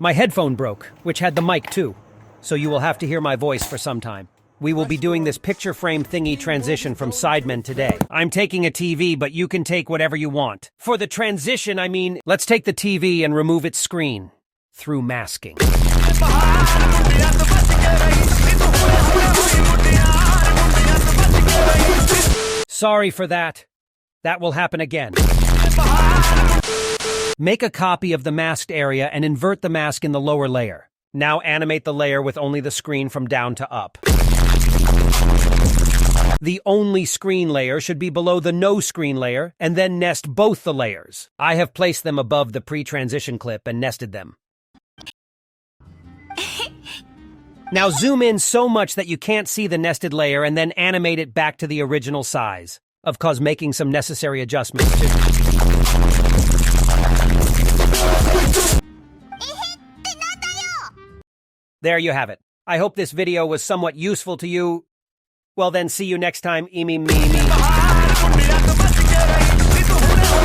My headphone broke, which had the mic too, so you will have to hear my voice for some time. We will be doing this picture frame thingy transition from Sidemen today. I'm taking a TV, but you can take whatever you want. For the transition, I mean, let's take the TV and remove its screen through masking. Sorry for that. That will happen again. Make a copy of the masked area and invert the mask in the lower layer. Now animate the layer with only the screen from down to up. The only screen layer should be below the no screen layer, and then nest both the layers. I have placed them above the pre-transition clip and nested them. Now zoom in so much that you can't see the nested layer and then animate it back to the original size. Of course, making some necessary adjustments too. There you have it. I hope this video was somewhat useful to you. Well then, see you next time, me.